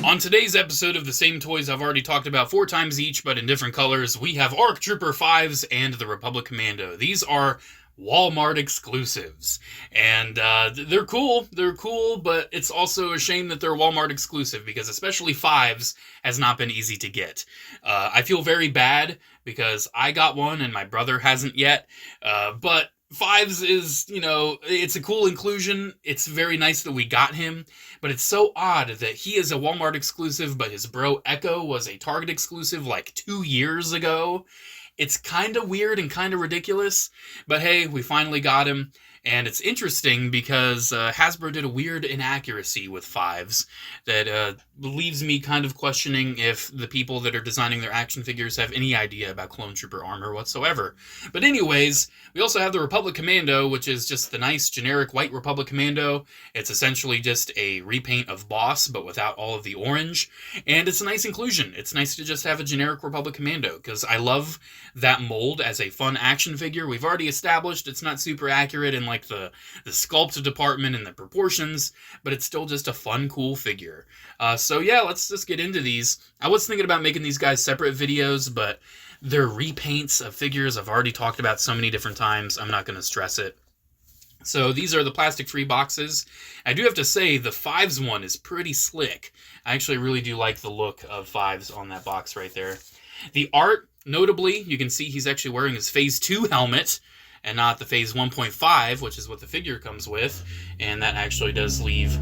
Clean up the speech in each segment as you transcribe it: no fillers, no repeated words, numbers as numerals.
On today's episode of the same toys I've already talked about 4 times each, but in different colors, we have ARC Trooper 5s and the Republic Commando. These are Walmart exclusives, and they're cool, but it's also a shame that they're Walmart exclusive, because especially 5s has not been easy to get. I feel very bad, because I got one and my brother hasn't yet, but 5s is, it's a cool inclusion. It's very nice that we got him, but it's so odd that he is a Walmart exclusive, but his bro Echo was a Target exclusive like 2 years ago. It's kind of weird and kind of ridiculous, but hey, we finally got him. And it's interesting because Hasbro did a weird inaccuracy with 5s that leaves me kind of questioning if the people that are designing their action figures have any idea about Clone Trooper armor whatsoever. But anyways, we also have the Republic Commando, which is just the nice generic white Republic Commando. It's essentially just a repaint of Boss, but without all of the orange. And it's a nice inclusion. It's nice to just have a generic Republic Commando, because I love that mold as a fun action figure. We've already established it's not super accurate in like the sculpt department and the proportions, but it's still just a fun, cool figure. So yeah, let's just get into these. I was thinking about making these guys separate videos, but they're repaints of figures I've already talked about so many different times, I'm not going to stress it. So these are the plastic-free boxes. I do have to say, the 5s one is pretty slick. I actually really do like the look of 5s on that box right there. The art, notably, you can see he's actually wearing his Phase 2 helmet, and not the Phase 1.5, which is what the figure comes with. And that actually does leave...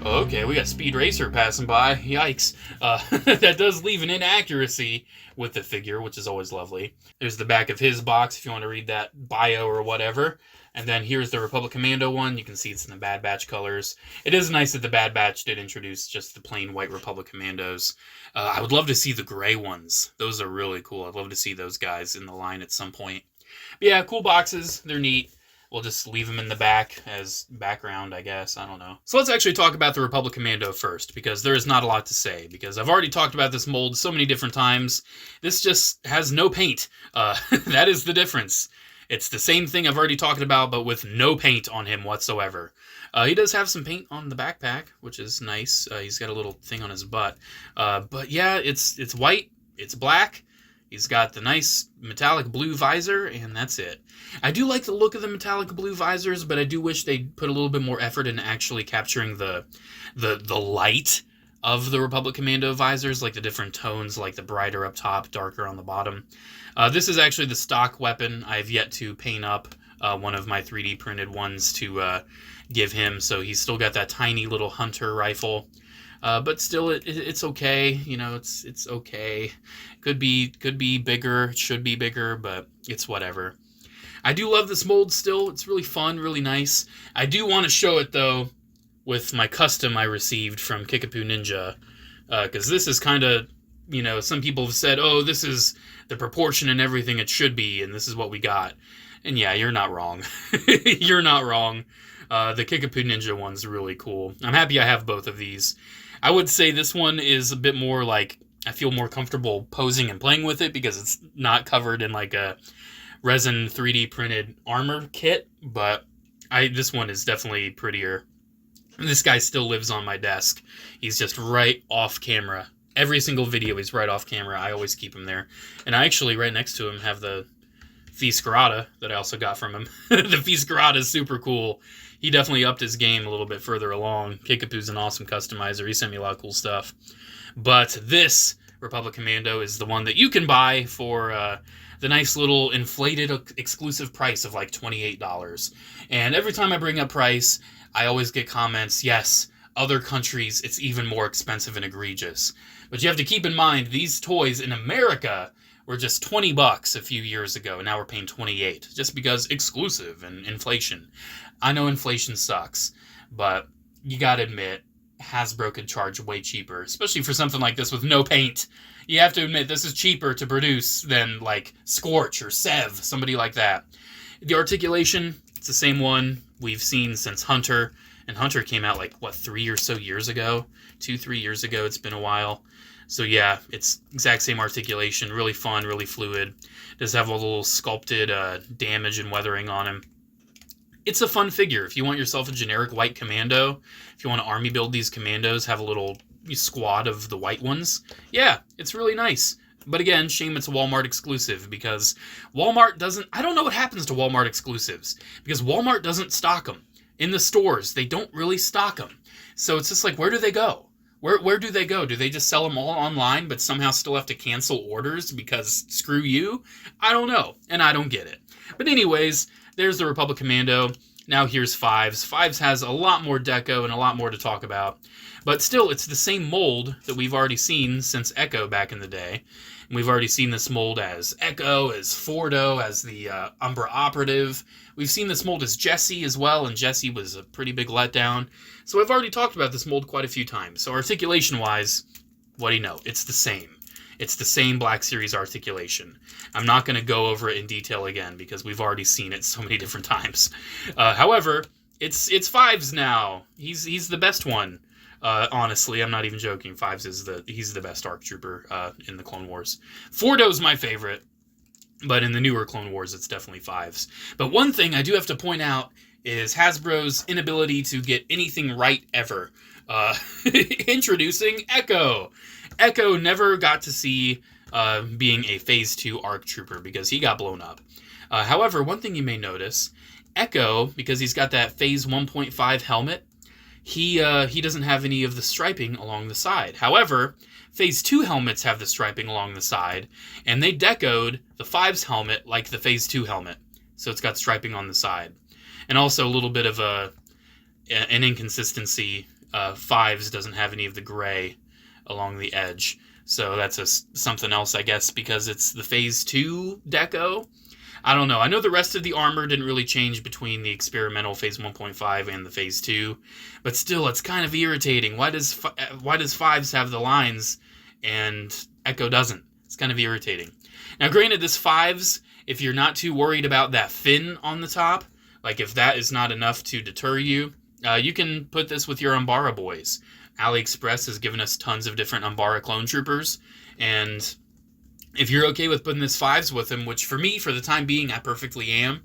Okay, we got Speed Racer passing by. Yikes. That does leave an inaccuracy with the figure, which is always lovely. There's the back of his box if you want to read that bio or whatever. And then here's the Republic Commando one. You can see it's in the Bad Batch colors. It is nice that the Bad Batch did introduce just the plain white Republic Commandos. I would love to see the gray ones. Those are really cool. I'd love to see those guys in the line at some point. But yeah, cool boxes. They're neat. We'll just leave them in the back as background, I guess. I don't know. So let's actually talk about the Republic Commando first, because there is not a lot to say, because I've already talked about this mold so many different times. This just has no paint. That is the difference. It's the same thing I've already talked about, but with no paint on him whatsoever. He does have some paint on the backpack, which is nice. He's got a little thing on his butt. But yeah, it's white, it's black. He's got the nice metallic blue visor, and that's it. I do like the look of the metallic blue visors, but I do wish they'd put a little bit more effort in actually capturing the light of the Republic Commando visors, like the different tones, like the brighter up top, darker on the bottom. This is actually the stock weapon. I've yet to paint up one of my 3D printed ones to give him, so he's still got that tiny little hunter rifle. But still, it's okay. It's okay. Could be bigger. It should be bigger, but it's whatever. I do love this mold still. It's really fun, really nice. I do want to show it, though, with my custom I received from Kickapoo Ninja. Because this is kind of, some people have said, oh, this is the proportion and everything it should be, and this is what we got. And yeah, you're not wrong. You're not wrong. The Kickapoo Ninja one's really cool. I'm happy I have both of these. I would say this one is a bit more like, I feel more comfortable posing and playing with it because it's not covered in like a resin 3D printed armor kit, but this one is definitely prettier. This guy still lives on my desk. He's just right off camera. Every single video he's right off camera. I always keep him there. And I actually, right next to him, have the Fiscarata that I also got from him. The Fiscarata is super cool. He definitely upped his game a little bit further along. Kickapoo's an awesome customizer. He sent me a lot of cool stuff. But this Republic Commando is the one that you can buy for the nice little inflated exclusive price of like $28. And every time I bring up price, I always get comments, yes, other countries, it's even more expensive and egregious. But you have to keep in mind, these toys in America were just $20 a few years ago, and now we're paying $28, just because exclusive and inflation. I know inflation sucks, but you gotta admit, Hasbro could charge way cheaper, especially for something like this with no paint. You have to admit, this is cheaper to produce than, like, Scorch or Sev, somebody like that. The articulation, it's the same one we've seen since Hunter, and Hunter came out, like, 3 or so years ago? 2-3 years ago, it's been a while. So yeah, it's exact same articulation, really fun, really fluid. Does have a little sculpted damage and weathering on him. It's a fun figure. If you want yourself a generic white commando, if you want to army build these commandos, have a little squad of the white ones. Yeah, it's really nice. But again, shame it's a Walmart exclusive, because Walmart doesn't... I don't know what happens to Walmart exclusives, because Walmart doesn't stock them. In the stores, they don't really stock them. So it's just like, where do they go? Where do they go? Do they just sell them all online, but somehow still have to cancel orders because screw you? I don't know, and I don't get it. But anyways, there's the Republic Commando. Now here's Fives. Fives has a lot more deco and a lot more to talk about. But still, it's the same mold that we've already seen since Echo back in the day. And we've already seen this mold as Echo, as Fordo, as the Umbra Operative. We've seen this mold as Jesse as well, and Jesse was a pretty big letdown. So I've already talked about this mold quite a few times. So articulation-wise, what do you know? It's the same. It's the same Black Series articulation. I'm not going to go over it in detail again because we've already seen it so many different times. However, it's Fives now. He's the best one. Honestly, I'm not even joking. Fives he's the best ARC Trooper in the Clone Wars. Fordo's my favorite, but in the newer Clone Wars, it's definitely Fives. But one thing I do have to point out is Hasbro's inability to get anything right ever. Introducing Echo. Echo never got to see being a Phase 2 ARC Trooper because he got blown up. However, one thing you may notice, Echo, because he's got that Phase 1.5 helmet, he doesn't have any of the striping along the side. However, Phase 2 helmets have the striping along the side, and they decoed the Fives helmet like the Phase 2 helmet. So it's got striping on the side. And also a little bit of an inconsistency. Fives doesn't have any of the gray along the edge. So that's something else, I guess, because it's the Phase 2 deco. I don't know. I know the rest of the armor didn't really change between the experimental Phase 1.5 and the Phase 2. But still, it's kind of irritating. Why does Fives have the lines and Echo doesn't? It's kind of irritating. Now, granted, this Fives, if you're not too worried about that fin on the top, like if that is not enough to deter you, you can put this with your Umbara boys. AliExpress has given us tons of different Umbara clone troopers, and if you're okay with putting this Fives with them, which for me, for the time being, I perfectly am,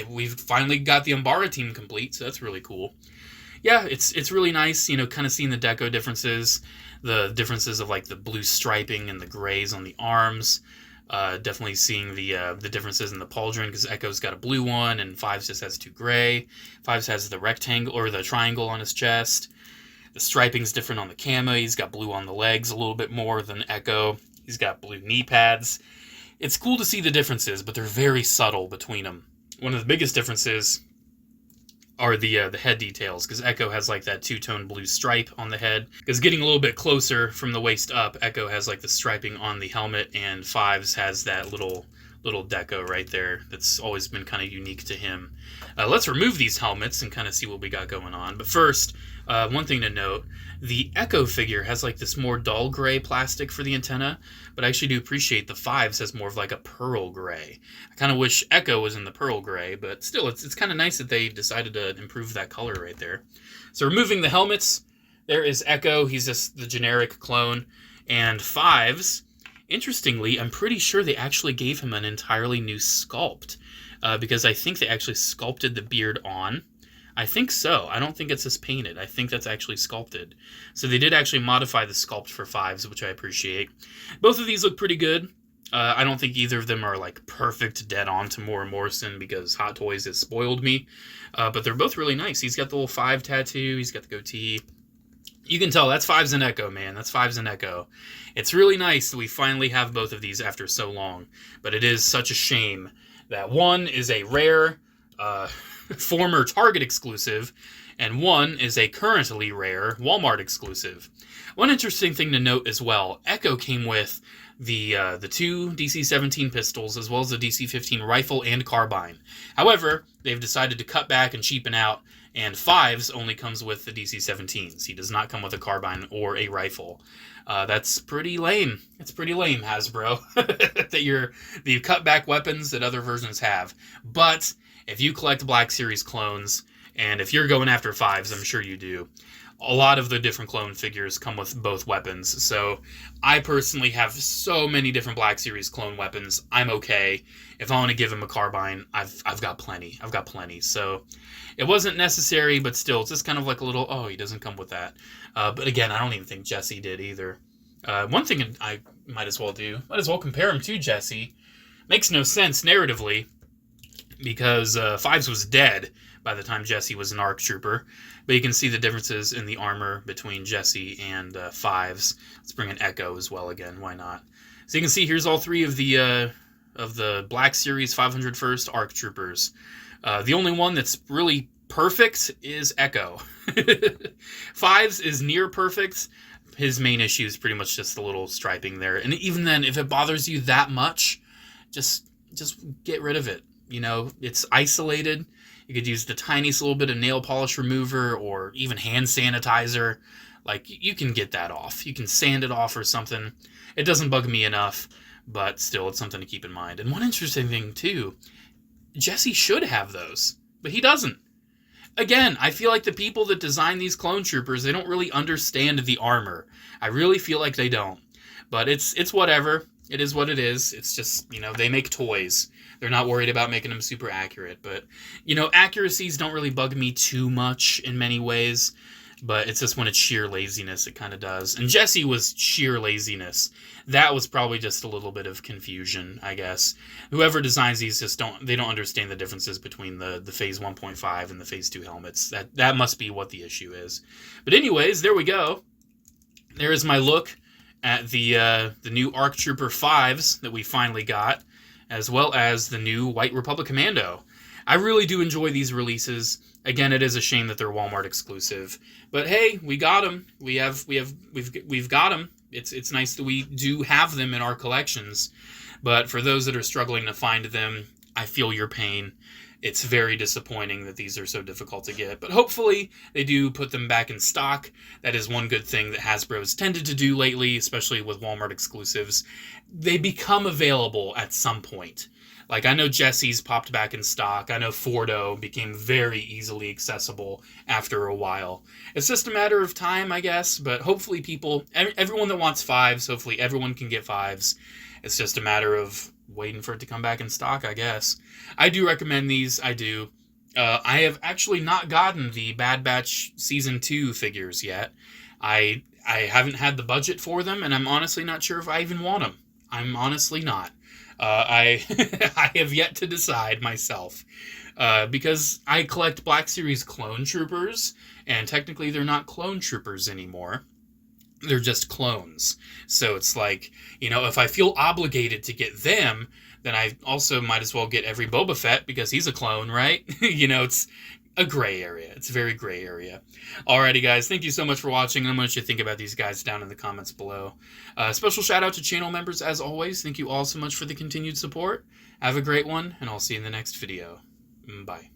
we've finally got the Umbara team complete, so that's really cool. Yeah, it's really nice, kind of seeing the deco differences, the differences of like the blue striping and the grays on the arms. Definitely seeing the differences in the pauldron, because Echo's got a blue one and Fives just has 2 gray. Fives has the rectangle or the triangle on his chest. The striping's different on the camo. He's got blue on the legs a little bit more than Echo. He's got blue knee pads. It's cool to see the differences, but they're very subtle between them. One of the biggest differences are the head details, because Echo has like that 2-tone blue stripe on the head. Because getting a little bit closer from the waist up, Echo has like the striping on the helmet, and Fives has that little deco right there that's always been kind of unique to him. Let's remove these helmets and kind of see what we got going on. But first, one thing to note, the Echo figure has like this more dull gray plastic for the antenna, but I actually do appreciate the Fives has more of like a pearl gray. I kind of wish Echo was in the pearl gray, but still, it's kind of nice that they decided to improve that color right there. So removing the helmets, there is Echo. He's just the generic clone. And Fives, interestingly, I'm pretty sure they actually gave him an entirely new sculpt, because I think they actually sculpted the beard on. I think so. I don't think it's just painted. I think that's actually sculpted. So they did actually modify the sculpt for Fives, which I appreciate. Both of these look pretty good. I don't think either of them are like perfect dead on to Moore Morrison, because Hot Toys has spoiled me. But they're both really nice. He's got the little 5 tattoo. He's got the goatee. You can tell that's Fives and Echo, man. That's Fives and Echo. It's really nice that we finally have both of these after so long. But it is such a shame that one is a rare former Target exclusive, and one is a currently rare Walmart exclusive. One interesting thing to note as well, Echo came with the 2 DC-17 pistols as well as the DC-15 rifle and carbine. However, they've decided to cut back and cheapen out, and Fives only comes with the DC-17s. He does not come with a carbine or a rifle. That's pretty lame. It's pretty lame, Hasbro, that you cut back weapons that other versions have. But if you collect Black Series clones, and if you're going after Fives, I'm sure you do, a lot of the different clone figures come with both weapons. So I personally have so many different Black Series clone weapons. I'm okay. If I want to give him a carbine, I've got plenty. I've got plenty. So it wasn't necessary, but still, it's just kind of like a little, oh, he doesn't come with that. But again, I don't even think Jesse did either. One thing I might as well compare him to Jesse. Makes no sense narratively, because Fives was dead by the time Jesse was an ARC Trooper. But you can see the differences in the armor between Jesse and Fives. Let's bring an Echo as well again. Why not? So you can see here's all three of the Black Series 501st ARC Troopers. The only one that's really perfect is Echo. Fives is near perfect. His main issue is pretty much just the little striping there. And even then, if it bothers you that much, just get rid of it. You know, it's isolated. You could use the tiniest little bit of nail polish remover or even hand sanitizer. Like, you can get that off. You can sand it off or something. It doesn't bug me enough, but still, it's something to keep in mind. And one interesting thing, too, Jesse should have those, but he doesn't. Again, I feel like the people that design these clone troopers, they don't really understand the armor. I really feel like they don't. But it's whatever. It is what it is. It's just, you know, they make toys. They're not worried about making them super accurate. But, you know, accuracies don't really bug me too much in many ways. But it's just when it's sheer laziness, it kind of does. And Jesse was sheer laziness. That was probably just a little bit of confusion, I guess. Whoever designs these just don't understand the differences between the Phase 1.5 and the Phase 2 helmets. That must be what the issue is. But anyways, there we go. There is my look at the new ARC Trooper 5s that we finally got, as well as the new White Republic Commando. I really do enjoy these releases. Again, it is a shame that they're Walmart exclusive, but hey, we got them. We've got them. It's nice that we do have them in our collections. But for those that are struggling to find them, I feel your pain. It's very disappointing that these are so difficult to get, but hopefully they do put them back in stock. That is one good thing that Hasbro's tended to do lately, especially with Walmart exclusives. They become available at some point. Like, I know Jesse's popped back in stock. I know Fordo became very easily accessible after a while. It's just a matter of time, I guess, but hopefully everyone that wants 5s, hopefully everyone can get 5s. It's just a matter of waiting for it to come back in stock, I guess. I do recommend these. I do. I have actually not gotten the Bad Batch Season 2 figures yet. I haven't had the budget for them, and I'm honestly not sure if I even want them. I'm honestly not. I have yet to decide myself. Because I collect Black Series clone troopers, and technically they're not clone troopers anymore. They're just clones. So it's like, you know, if I feel obligated to get them, then I also might as well get every Boba Fett because he's a clone, right? You know, it's a gray area. It's a very gray area. Alrighty, guys. Thank you so much for watching. And let me know what you think about these guys down in the comments below. Special shout out to channel members as always. Thank you all so much for the continued support. Have a great one, and I'll see you in the next video. Bye.